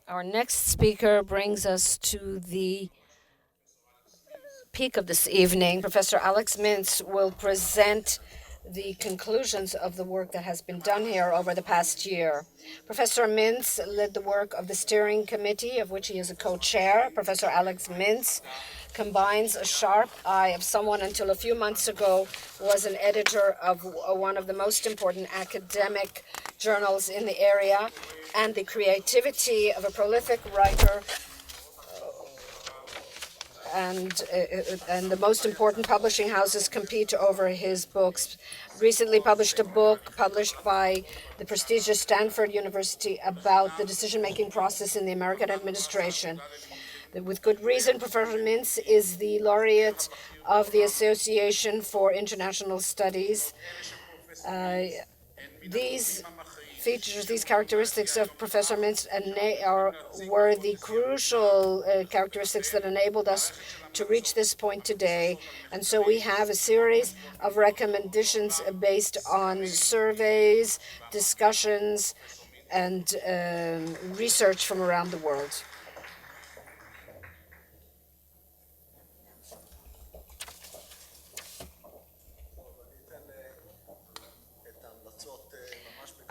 Our next speaker brings us to the peak of this evening. Professor Alex Mintz will present the conclusions of the work that has been done here over the past year. Professor Mintz led the work of the steering committee, of which he is a co-chair. Professor Alex Mintz combines a sharp eye of someone until a few months ago was an editor of one of the most important academic journals in the area, and the creativity of a prolific writer and the most important publishing houses compete over his books. Recently published a book published by the prestigious Stanford University about the decision-making process in the American administration. With good reason, Professor Mintz is the laureate of the Association for International Studies. These features, these characteristics of Professor Mintz were the crucial characteristics that enabled us to reach this point today. And so we have a series of recommendations based on surveys, discussions, and research from around the world.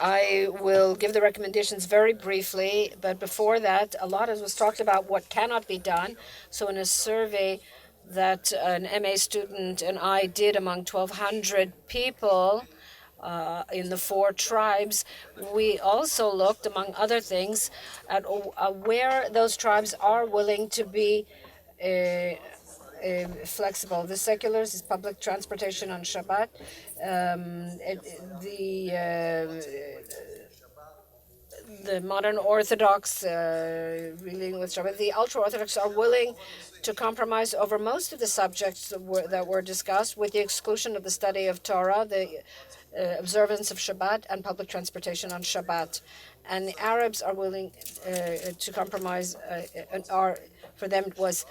I will give the recommendations very briefly, but before that, a lot was talked about what cannot be done. So in a survey that an MA student and I did among 1,200 people in the 4 tribes, we also looked, among other things, at where those tribes are willing to be flexible. The seculars is public transportation on Shabbat. The modern Orthodox dealing with Shabbat. The ultra-Orthodox are willing to compromise over most of the subjects that were discussed, with the exclusion of the study of Torah, the observance of Shabbat, and public transportation on Shabbat. And the Arabs are willing to compromise, for them it was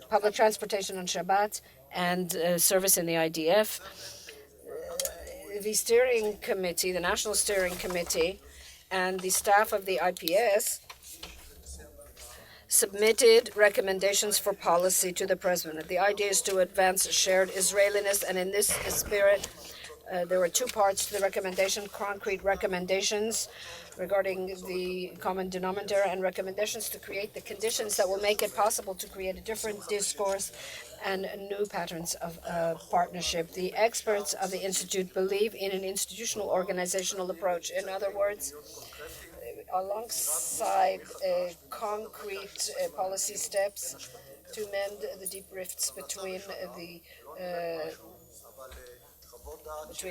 public transportation on Shabbat and service in the IDF. The steering committee, the National Steering Committee, and the staff of the IPS submitted recommendations for policy to the President. The idea is to advance shared Israeliness, and in this spirit, there were 2 parts to the recommendation: concrete recommendations regarding the common denominator and recommendations to create the conditions that will make it possible to create a different discourse and new patterns of partnership. The experts of the Institute believe in an institutional organizational approach. In other words, alongside concrete policy steps to mend the deep rifts between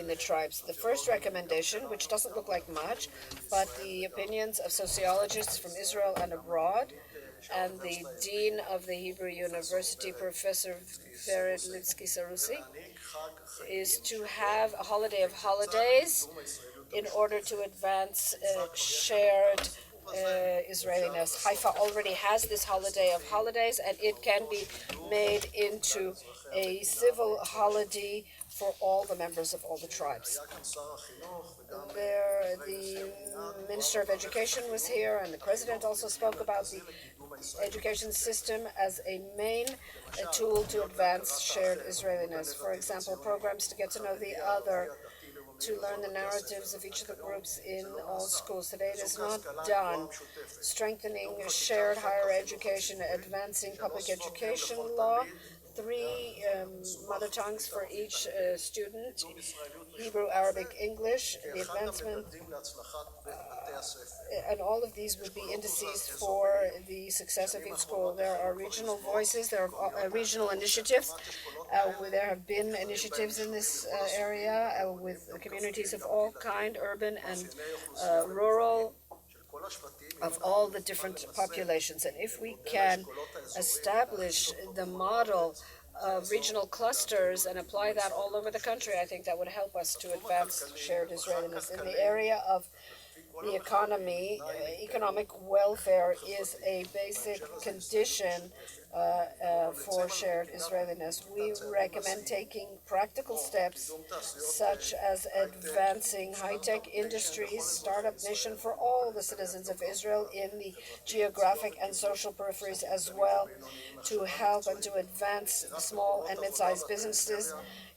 the tribes. The first recommendation, which doesn't look like much, but the opinions of sociologists from Israel and abroad, and the dean of the Hebrew University, Professor Vered Litsky Sarusi, is to have a holiday of holidays in order to advance shared Israeliness. Haifa already has this holiday of holidays, and it can be made into a civil holiday for all the members of all the tribes. The Minister of Education was here, and the President also spoke about the education system as a main tool to advance shared Israeliness. For example, programs to get to know the other, to learn the narratives of each of the groups in all schools. Today it is not done. Strengthening shared higher education, advancing public education law, 3 mother tongues for each student: Hebrew, Arabic, English, the advancement, and all of these would be indices for the success of each school. There are regional voices, there are regional initiatives. There have been initiatives in this area with communities of all kind, urban and rural, of all the different populations. And if we can establish the model of regional clusters and apply that all over the country, I think that would help us to advance shared Israeliness. In the area of the economy. Economic welfare is a basic condition for shared Israeliness. We recommend taking practical steps such as advancing high-tech industries, startup nation for all the citizens of Israel in the geographic and social peripheries as well, to help and to advance small and mid-sized businesses,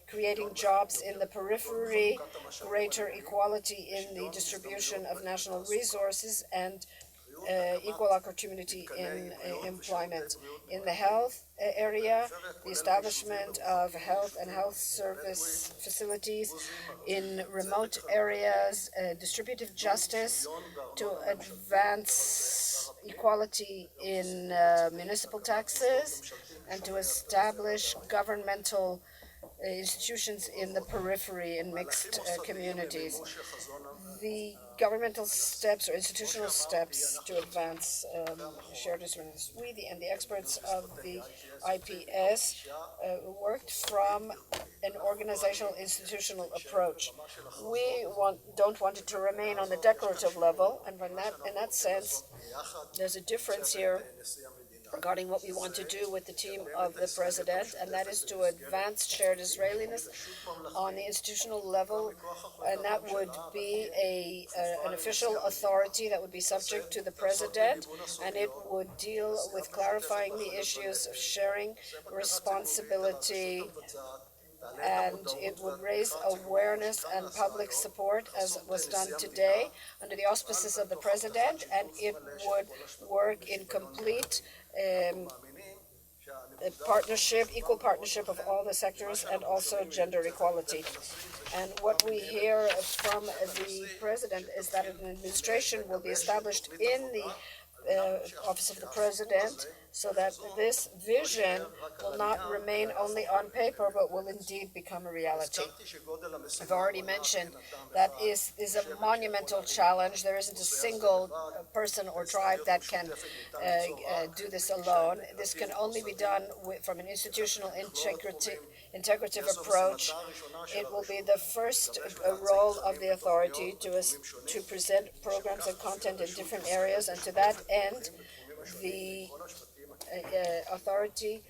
creating jobs in the periphery, greater equality in the distribution of national resources, and equal opportunity in employment. In the health area, the establishment of health and health service facilities in remote areas, distributive justice to advance equality in municipal taxes, and to establish governmental institutions in the periphery and mixed communities. The governmental steps or institutional steps to advance shared Israelis. We and the experts of the IPS worked from an organizational institutional approach. We don't want it to remain on the declarative level, and in that sense, there's a difference here regarding what we want to do with the team of the president, and that is to advance shared Israeliness on the institutional level, and that would be an official authority that would be subject to the president, and it would deal with clarifying the issues of sharing responsibility, and it would raise awareness and public support as was done today under the auspices of the president, and it would work in complete partnership, equal partnership of all the sectors, and also gender equality. And what we hear from the president is that an administration will be established in the office of the president, so that this vision will not remain only on paper, but will indeed become a reality. I've already mentioned that is a monumental challenge. There isn't a single person or tribe that can do this alone. This can only be done from an institutional integrative approach. It will be the first role of the authority to present programs and content in different areas, and to that end, the authority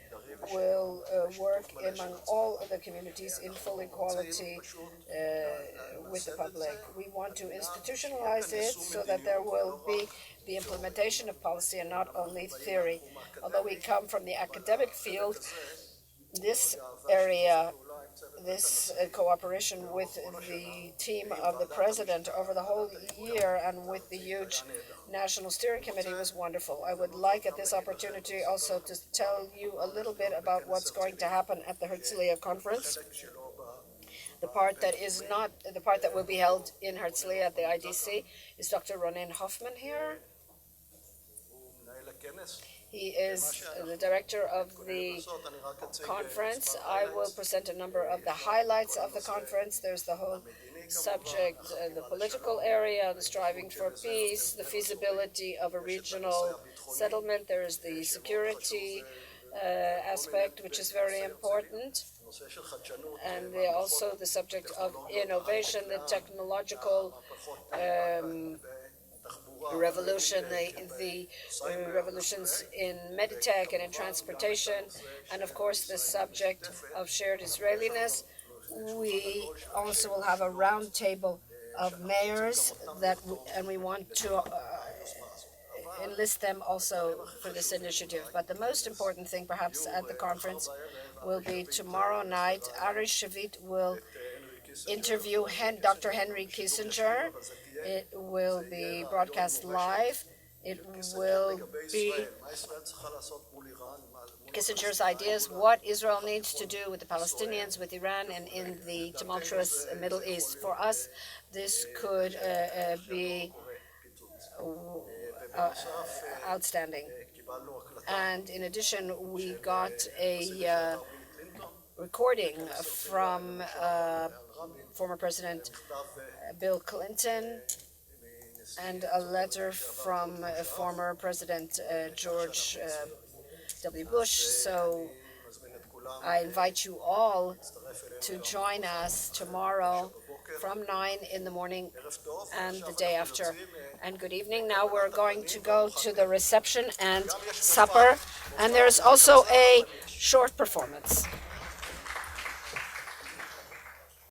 will work among all of the communities in full equality with the public. We want to institutionalize it so that there will be the implementation of policy and not only theory. Although we come from the academic field, this area, this cooperation with the team of the president over the whole year and with the huge National Steering Committee was wonderful. I would like at this opportunity also to tell you a little bit about what's going to happen at the Herzliya conference. The part that will be held in Herzliya at the IDC is Dr. Ronen Hoffman here. He is the director of the conference. I will present a number of the highlights of the conference. There's the whole subject, the political area, the striving for peace, the feasibility of a regional settlement. There is the security aspect, which is very important. And also the subject of innovation, the technological revolution, the revolutions in medtech and in transportation, and of course the subject of shared Israeliness. We also will have a round table of mayors and we want to enlist them also for this initiative. But the most important thing perhaps at the conference will be tomorrow night. Ari Shavit will interview Dr. Henry Kissinger. It will be broadcast live. It will be Kissinger's ideas, what Israel needs to do with the Palestinians, with Iran, and in the tumultuous Middle East. For us, this could be outstanding. And in addition, we got a recording from former President Bill Clinton and a letter from former President George W. Bush. So I invite you all to join us tomorrow from 9 in the morning and the day after. And good evening. Now we're going to go to the reception and supper. And there's also a short performance.